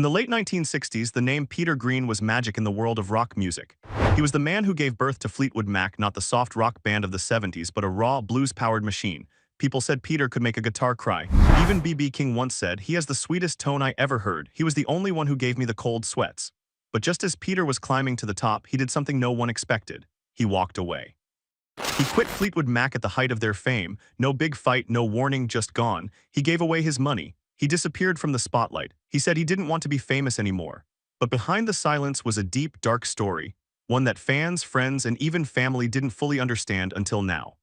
In the late 1960s, the name Peter Green was magic in the world of rock music. He was the man who gave birth to Fleetwood Mac, not the soft rock band of the 70s, but a raw, blues-powered machine. People said Peter could make a guitar cry. Even B.B. King once said, "He has the sweetest tone I ever heard. He was the only one who gave me the cold sweats." But just as Peter was climbing to the top, he did something no one expected. He walked away. He quit Fleetwood Mac at the height of their fame. No big fight, no warning, just gone. He gave away his money. He disappeared from the spotlight. He said he didn't want to be famous anymore. But behind the silence was a deep, dark story, one that fans, friends, and even family didn't fully understand until now.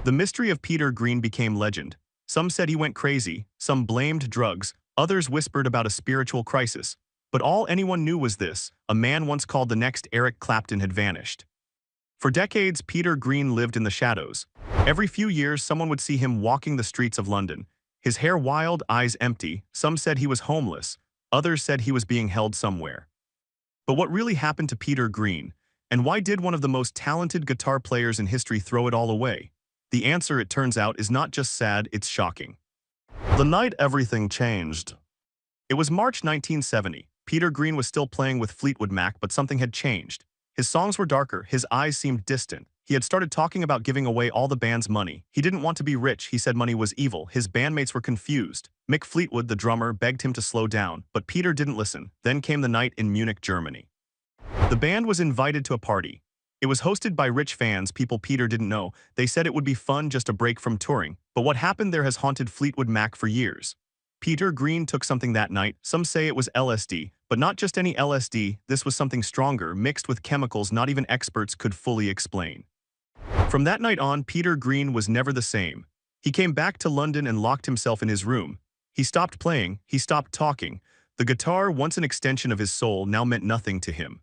The mystery of Peter Green became legend. Some said he went crazy, some blamed drugs, others whispered about a spiritual crisis. But all anyone knew was this: a man once called the next Eric Clapton had vanished. For decades, Peter Green lived in the shadows. Every few years, someone would see him walking the streets of London. His hair wild, eyes empty. Some said he was homeless. Others said he was being held somewhere. But what really happened to Peter Green? And why did one of the most talented guitar players in history throw it all away? The answer, it turns out, is not just sad, it's shocking. The night everything changed. It was March 1970. Peter Green was still playing with Fleetwood Mac, but something had changed. His songs were darker, his eyes seemed distant. He had started talking about giving away all the band's money. He didn't want to be rich, he said money was evil. His bandmates were confused. Mick Fleetwood, the drummer, begged him to slow down, but Peter didn't listen. Then came the night in Munich, Germany. The band was invited to a party. It was hosted by rich fans, people Peter didn't know. They said it would be fun, just a break from touring. But what happened there has haunted Fleetwood Mac for years. Peter Green took something that night. Some say it was LSD, but not just any LSD. This was something stronger, mixed with chemicals not even experts could fully explain. From that night on, Peter Green was never the same. He came back to London and locked himself in his room. He stopped playing, he stopped talking. The guitar, once an extension of his soul, now meant nothing to him.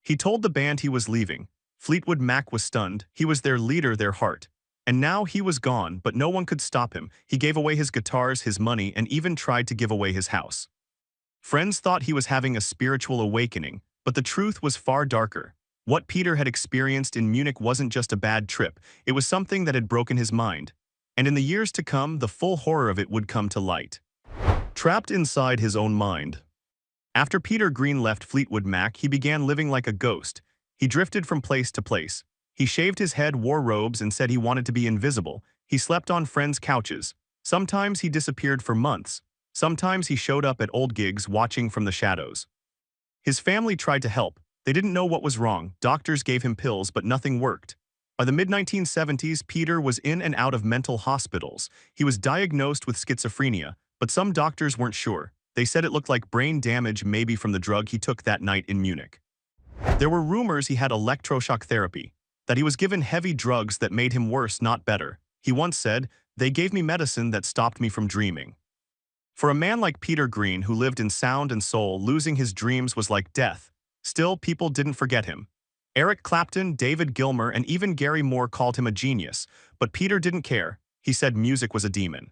He told the band he was leaving. Fleetwood Mac was stunned. He was their leader, their heart. And now he was gone, but no one could stop him. He gave away his guitars, his money, and even tried to give away his house. Friends thought he was having a spiritual awakening, but the truth was far darker. What Peter had experienced in Munich wasn't just a bad trip, it was something that had broken his mind. And in the years to come, the full horror of it would come to light. Trapped inside his own mind. After Peter Green left Fleetwood Mac, he began living like a ghost. He drifted from place to place. He shaved his head, wore robes, and said he wanted to be invisible. He slept on friends' couches. Sometimes he disappeared for months. Sometimes he showed up at old gigs, watching from the shadows. His family tried to help. They didn't know what was wrong. Doctors gave him pills, but nothing worked. By the mid-1970s, Peter was in and out of mental hospitals. He was diagnosed with schizophrenia, but some doctors weren't sure. They said it looked like brain damage, maybe from the drug he took that night in Munich. There were rumors he had electroshock therapy, that he was given heavy drugs that made him worse, not better. He once said, "They gave me medicine that stopped me from dreaming." For a man like Peter Green, who lived in sound and soul, losing his dreams was like death. Still, people didn't forget him. Eric Clapton, David Gilmour, and even Gary Moore called him a genius, but Peter didn't care. He said music was a demon.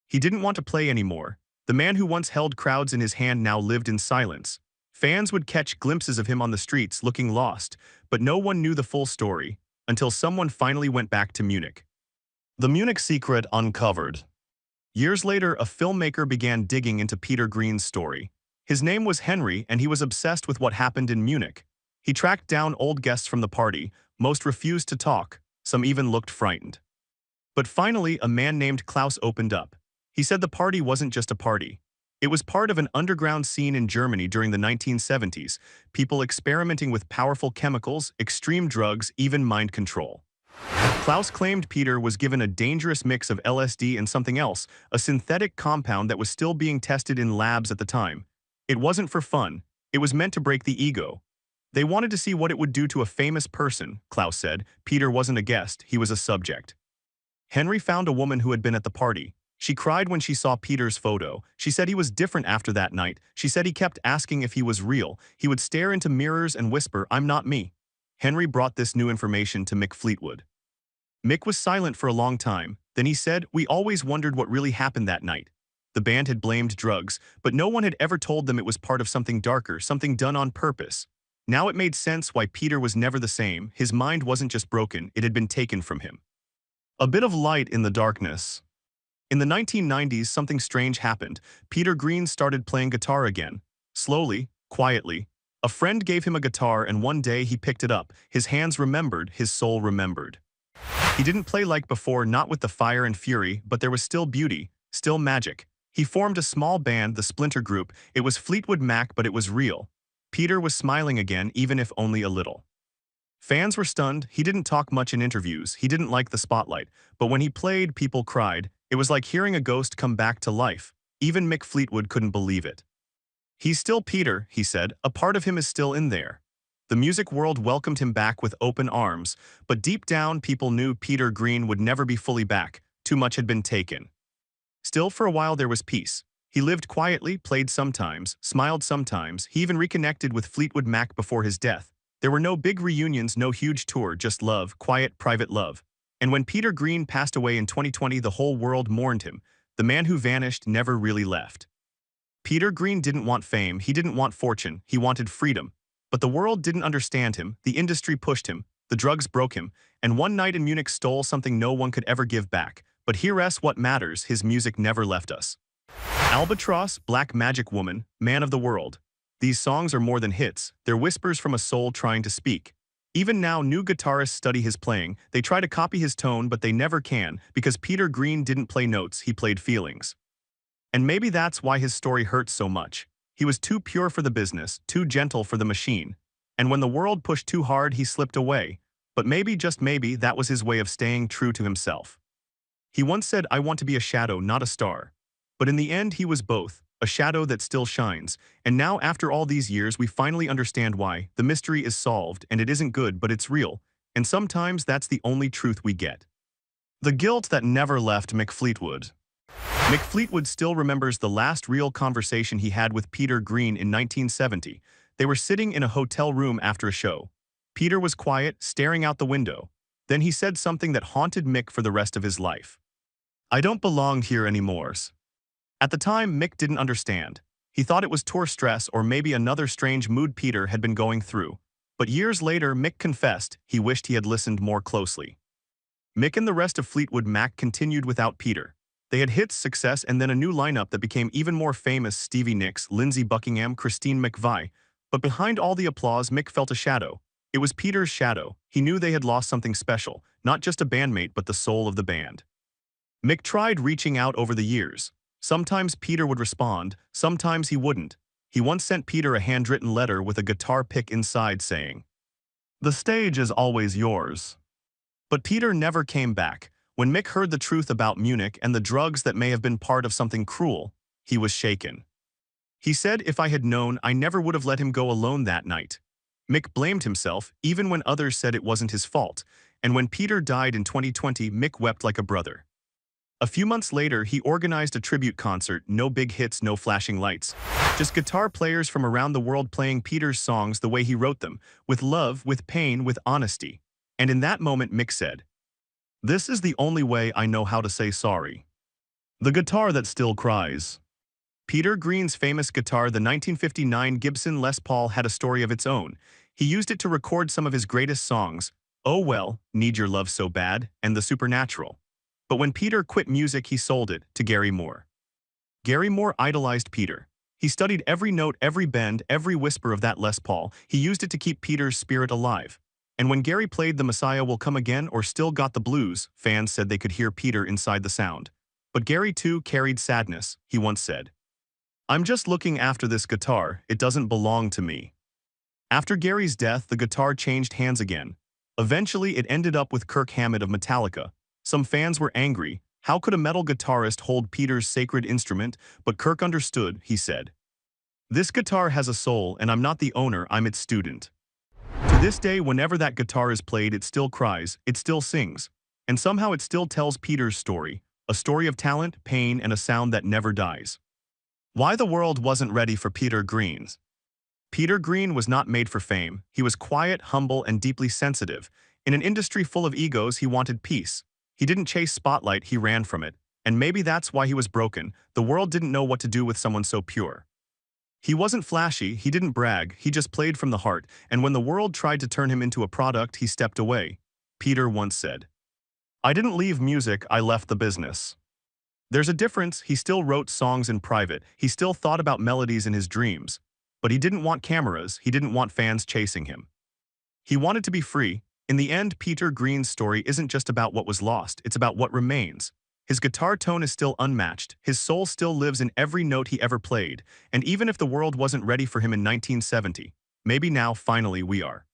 He didn't want to play anymore. The man who once held crowds in his hand now lived in silence. Fans would catch glimpses of him on the streets, looking lost, but no one knew the full story, until someone finally went back to Munich. The Munich secret uncovered. Years later, a filmmaker began digging into Peter Green's story. His name was Henry, and he was obsessed with what happened in Munich. He tracked down old guests from the party. Most refused to talk. Some even looked frightened. But finally, a man named Klaus opened up. He said the party wasn't just a party. It was part of an underground scene in Germany during the 1970s, people experimenting with powerful chemicals, extreme drugs, even mind control. Klaus claimed Peter was given a dangerous mix of LSD and something else, a synthetic compound that was still being tested in labs at the time. It wasn't for fun. It was meant to break the ego. They wanted to see what it would do to a famous person, Klaus said. Peter wasn't a guest, he was a subject. Henry found a woman who had been at the party. She cried when she saw Peter's photo. She said he was different after that night. She said he kept asking if he was real. He would stare into mirrors and whisper, "I'm not me." Henry brought this new information to Mick Fleetwood. Mick was silent for a long time. Then he said, "We always wondered what really happened that night." The band had blamed drugs, but no one had ever told them it was part of something darker, something done on purpose. Now it made sense why Peter was never the same. His mind wasn't just broken, it had been taken from him. A bit of light in the darkness. In the 1990s, something strange happened. Peter Green started playing guitar again. Slowly, quietly. A friend gave him a guitar and one day he picked it up. His hands remembered, his soul remembered. He didn't play like before, not with the fire and fury, but there was still beauty, still magic. He formed a small band, the Splinter Group. It was Fleetwood Mac, but it was real. Peter was smiling again, even if only a little. Fans were stunned. He didn't talk much in interviews. He didn't like the spotlight. But when he played, people cried. It was like hearing a ghost come back to life. Even Mick Fleetwood couldn't believe it. "He's still Peter," he said. "A part of him is still in there." The music world welcomed him back with open arms, but deep down people knew Peter Green would never be fully back. Too much had been taken. Still, for a while there was peace. He lived quietly, played sometimes, smiled sometimes. He even reconnected with Fleetwood Mac before his death. There were no big reunions, no huge tour, just love, quiet, private love. And when Peter Green passed away in 2020, the whole world mourned him. The man who vanished never really left. Peter Green didn't want fame, he didn't want fortune, he wanted freedom. But the world didn't understand him, the industry pushed him, the drugs broke him, and one night in Munich stole something no one could ever give back. But here's what matters, his music never left us. Albatross, Black Magic Woman, Man of the World. These songs are more than hits, they're whispers from a soul trying to speak. Even now, new guitarists study his playing. They try to copy his tone, but they never can, because Peter Green didn't play notes, he played feelings. And maybe that's why his story hurts so much. He was too pure for the business, too gentle for the machine. And when the world pushed too hard, he slipped away. But maybe, just maybe, that was his way of staying true to himself. He once said, "I want to be a shadow, not a star." But in the end, he was both, a shadow that still shines. And now, after all these years, we finally understand why. The mystery is solved, and it isn't good, but it's real. And sometimes that's the only truth we get. The guilt that never left Mick Fleetwood. Mick Fleetwood still remembers the last real conversation he had with Peter Green in 1970. They were sitting in a hotel room after a show. Peter was quiet, staring out the window. Then he said something that haunted Mick for the rest of his life. "I don't belong here anymore." At the time, Mick didn't understand. He thought it was tour stress or maybe another strange mood Peter had been going through. But years later, Mick confessed he wished he had listened more closely. Mick and the rest of Fleetwood Mac continued without Peter. They had hits, success, and then a new lineup that became even more famous: Stevie Nicks, Lindsey Buckingham, Christine McVie. But behind all the applause, Mick felt a shadow. It was Peter's shadow. He knew they had lost something special, not just a bandmate but the soul of the band. Mick tried reaching out over the years. Sometimes Peter would respond, sometimes he wouldn't. He once sent Peter a handwritten letter with a guitar pick inside saying, "The stage is always yours." But Peter never came back. When Mick heard the truth about Munich and the drugs that may have been part of something cruel, he was shaken. He said, "If I had known, I never would have let him go alone that night." Mick blamed himself, even when others said it wasn't his fault. And when Peter died in 2020, Mick wept like a brother. A few months later, he organized a tribute concert, no big hits, no flashing lights. Just guitar players from around the world playing Peter's songs the way he wrote them, with love, with pain, with honesty. And in that moment, Mick said, "This is the only way I know how to say sorry." The guitar that still cries. Peter Green's famous guitar, the 1959 Gibson Les Paul, had a story of its own. He used it to record some of his greatest songs, "Oh Well," "Need Your Love So Bad," and "The Supernatural." But when Peter quit music, he sold it to Gary Moore. Gary Moore idolized Peter. He studied every note, every bend, every whisper of that Les Paul. He used it to keep Peter's spirit alive. And when Gary played "The Messiah Will Come Again" or "Still Got the Blues," fans said they could hear Peter inside the sound. But Gary too carried sadness. He once said, "I'm just looking after this guitar, it doesn't belong to me." After Gary's death, the guitar changed hands again. Eventually, it ended up with Kirk Hammett of Metallica. Some fans were angry. How could a metal guitarist hold Peter's sacred instrument? But Kirk understood, he said. "This guitar has a soul, and I'm not the owner, I'm its student." To this day, whenever that guitar is played, it still cries, it still sings. And somehow it still tells Peter's story, a story of talent, pain, and a sound that never dies. Why the world wasn't ready for Peter Green. Peter Green was not made for fame. He was quiet, humble, and deeply sensitive. In an industry full of egos, he wanted peace. He didn't chase spotlight, he ran from it. And maybe that's why he was broken. The world didn't know what to do with someone so pure. He wasn't flashy, he didn't brag, he just played from the heart, and when the world tried to turn him into a product, he stepped away. Peter once said, "I didn't leave music, I left the business." There's a difference. He still wrote songs in private. He still thought about melodies in his dreams. But he didn't want cameras. He didn't want fans chasing him. He wanted to be free. In the end, Peter Green's story isn't just about what was lost, it's about what remains. His guitar tone is still unmatched, his soul still lives in every note he ever played, and even if the world wasn't ready for him in 1970, maybe now finally we are.